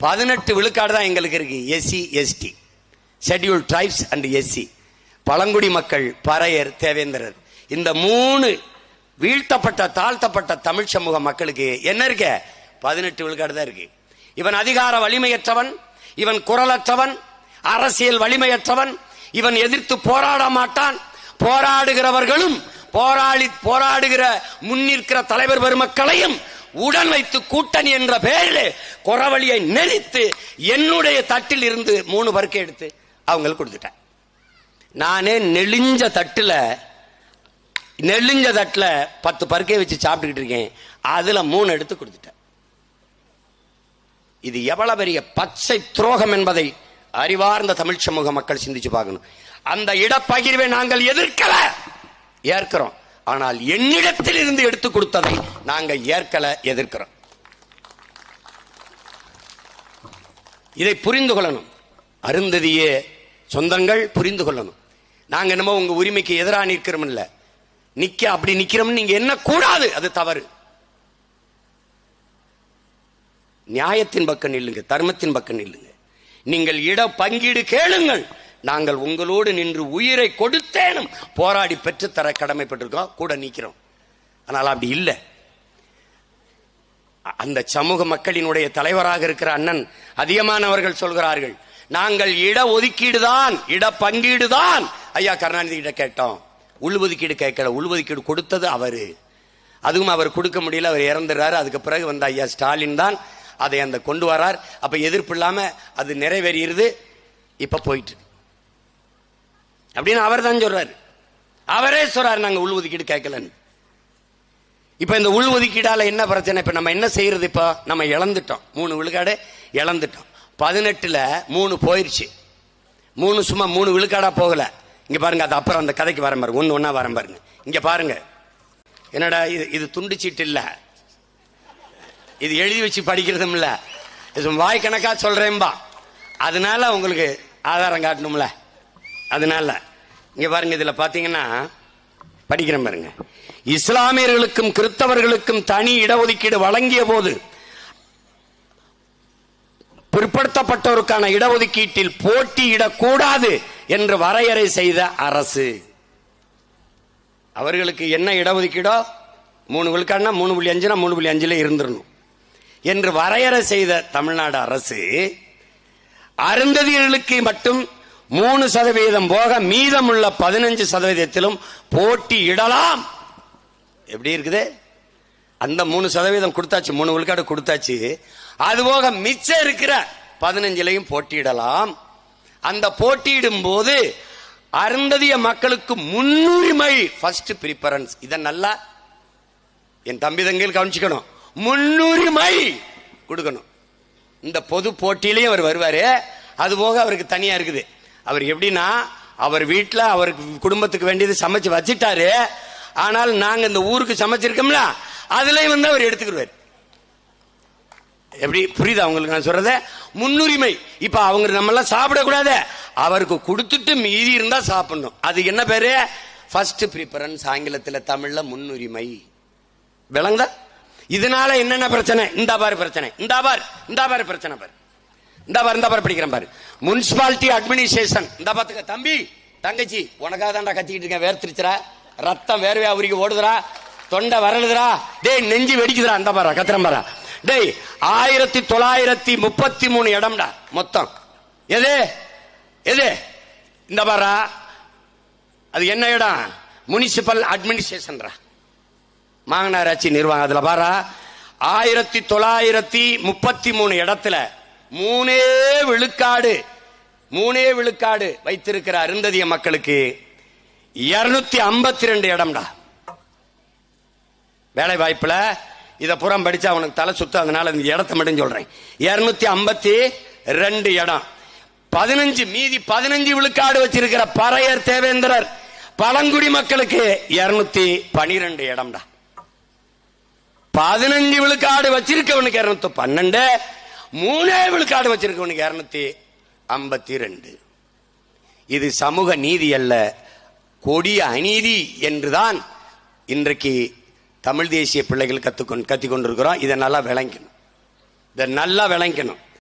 18 விழுக்காடு தான் எங்களுக்கு இருக்கு. SC ST, scheduled tribes and SC, பழங்குடி மக்கள், பறையர், தேவேந்திரர், இந்த 3 வீழ்த்தப்பட்ட தாழ்த்தப்பட்ட தமிழ் சமூக மக்களுக்கு என்ன இருக்கு? 18 விழுக்காடு தான் இருக்கு. இவன் அதிகார வலிமையற்றவன், இவன் குரலற்றவன், அரசியல் வலிமையற்றவன், இவன் எதிர்த்து போராட மாட்டான். போராடுகிறவர்களும் போராடுகிற முன்னிற்கிற தலைவர் பெருமக்களையும் உடன் வைத்து கூட்டணி என்ற பெயரில் குறவழியை நெறித்து என்னுடைய தட்டில் இருந்து 3 பருக்கை எடுத்து அவங்களுக்கு கொடுத்துட்டேன். நானே நெளிஞ்ச தட்டுல 10 பருக்கை வச்சு சாப்பிட்டுக்கிட்டு இருக்கேன். அதுல 3 எடுத்து கொடுத்துட்டேன். இது எவ்வளவு பெரிய பச்சை துரோகம் என்பதை அறிவார்ந்த தமிழ் சமூக மக்கள் சிந்திச்சு பார்க்கணும். அந்த இடப்பகிர்வை நாங்கள் எதிர்க்கல, ஏற்கிறோம். ஆனால் என்னிடத்தில் இருந்து எடுத்து கொடுத்ததை நாங்கள் ஏற்கல, எதிர்க்கிறோம். இதை புரிந்து கொள்ளணும். அருந்ததிய சொந்தங்கள் புரிந்து கொள்ளணும். நாங்க என்னமோ உங்க உரிமைக்கு எதிராக நிற்கிறோம் இல்ல, அப்படி நிக்கிறோம் நீங்க என்ன கூடாது, அது தவறு. நியாயத்தின் பக்கம் நில்லுங்க, தர்மத்தின் பக்கம் நில்லுங்க. நீங்கள் இட பங்கீடு கேளுங்கள், நாங்கள் உங்களோடு நின்று உயிரை கொடுத்தேனும் போராடி பெற்றுத்தர கடமைப்பட்டிருக்கோம், கூட நிற்கிறோம். ஆனால் அப்படி இல்லை. அந்த சமூக மக்களினுடைய தலைவராக இருக்கிற அண்ணன் அதிகமானவர்கள் சொல்கிறார்கள், நாங்கள் இட ஒதுக்கீடு தான், இட பங்கீடு தான் ஐயா கருணாநிதி கிட்ட கேட்டோம், உள்ஒதுக்கீடு கேட்கல. உள்ஒதுக்கீடு கொடுத்தது அவரு, அதுவும் அவர் கொடுக்க முடியல, அவர் இறந்துறாரு. அதுக்கு பிறகு வந்த ஐயா ஸ்டாலின் தான் அதை அந்த கொண்டு வரார். அப்ப எதிர்ப்பு இல்லாம அது நிறைவேறிடுது. இப்ப போயிட்டு அப்படின்னு அவர் தான் சொல்றாரு. அவரே சொல்றாரு நாங்க உள்ஒதுக்கீடு கேட்கலன்னு. இப்ப இந்த உள்ஒதுக்கீடால என்ன பிரச்சனை? இப்ப நம்ம என்ன செய்யறது? இப்ப நம்ம இழந்துட்டோம், 3 விழுக்காடு இழந்துட்டோம். 18ல 3 போயிருச்சு. 3 சும்மா 3 விழுக்காடா போகல. இங்க பாருங்க, அது அப்புறம் அந்த கதைக்கு வர பாருங்க, ஒன்னா வர பாருங்க. இங்க பாருங்க, என்னடா இது துண்டு சீட்டு இல்ல, இது எழுதி வச்சு படிக்கிறதும் இல்ல, இது வாய் கணக்கா சொல்றேன்பா. அதனால உங்களுக்கு ஆதாரம் காட்டணும்ல. அதனால இங்க பாருங்க, இதுல பாத்தீங்கன்னா படிக்கிறேன் பாருங்க. இஸ்லாமியர்களுக்கும் கிறிஸ்தவர்களுக்கும் தனி இடஒதுக்கீடு வழங்கிய போது பிற்படுத்தப்பட்டோருக்கான இடஒதுக்கீட்டில் போட்டியிடக்கூடாது என்று வரையறை செய்த அரசு. அவர்களுக்கு என்ன இடஒதுக்கீடோ 3 விழுக்காடுனா 3.5 3.5 இருந்துடணும் என்று வரையறை செய்த தமிழ்நாடு அரசு அருந்ததியர்களுக்கு மட்டும் 3% போக மீதமுள்ள 15%த்திலும் போட்டியிடலாம். எப்படி இருக்குது? அந்த 3% கொடுத்தாச்சு, 3 விழுக்காடு கொடுத்தாச்சு. அதுபோக மிச்சம் இருக்கிற 15லையும் போட்டியிடலாம். அந்த போட்டியிடும் போது அருந்ததிய மக்களுக்கு முன்னுரிமை, ஃபர்ஸ்ட் பிரிபரன்ஸ். இதை நல்லா என் தம்பி தங்கையில் கவனிச்சுக்கணும். முன்னுரிமை கொடுக்கணும். இந்த பொது போட்டியிலையும் அவர் வருவாரு. அதுபோக அவருக்கு தனியா இருக்குது. அவர் எப்படின்னா, அவர் வீட்டில் அவருக்கு குடும்பத்துக்கு வேண்டியது சமைச்சு வச்சுட்டாரு. ஆனால் நாங்க இந்த ஊருக்கு சமைச்சிருக்கோம்ல, அதுலயும் வந்து அவர் எடுத்துக்கிடுவார். எப்படி புரியுதா உங்களுக்கு நான் சொல்றத? முன்னுரிமை. இப்ப அவங்க நம்ம எல்லாம் சாப்பிடக்கூடாது, அவருக்கு கொடுத்துட்டு மீதி இருந்தா சாப்பிடணும். அது என்ன பேரு? First preference. ஆங்கிலத்தில், தமிழ்ல முன்னுரிமை. விளங்குதா? இதனால என்னென்ன பிரச்சனை? இந்த பாரு பிரச்சனை, இந்த பாரு பிரச்சனை பாரு, இந்த பாரு படிக்கிறேன் பாரு. Municipality administration. இந்த பாத்துக்க தம்பி தங்கச்சி, உனக்காக தான்டா கத்திக்கிட்டு இருக்கேன். வேர்த்திருச்சுரா, ரத்தம் வேர்வையா உருகி ஓடுதுரா, தொண்டை வரலுதுரா, டேய் நெஞ்சு வெடிக்குதுரா. இந்த பாரு கத்திரம் பாரா. டேய் 1933 இடம்டா மொத்தம். எது எது? இந்த பாரா, அது என்ன இடம்? முனிசிபல் அட்மினிஸ்ட்ரேஷன், மாநகராட்சி நிர்வாகம். அதுல பாரா 1933 இடத்துல 3 விழுக்காடு வைத்திருக்கிற அருந்ததிய மக்களுக்கு 252 இடம்டா. வேலை வாய்ப்புல இத புறம் படிச்சா அவனுக்கு தலை சுத்த. அதனால இந்த இடத்தை மட்டும் சொல்றேன். 252 இடம். 15 மீதி 15 விழுக்காடு வச்சிருக்கிற பறையர், தேவேந்திரர், பழங்குடி மக்களுக்கு 212 இடம்டா. 15 விழுக்காடு வச்சிருக்கவனுக்கு 212, 3 விழுக்காடு வச்சிருக்கவனுக்கு 252. இது சமூக நீதி அல்ல, கொடிய அநீதி என்றுதான் இன்றைக்கு தமிழ் தேசிய பிள்ளைகள் கத்திக்கொண்டிருக்கிறோம். இதை நல்லா விளங்கணும்.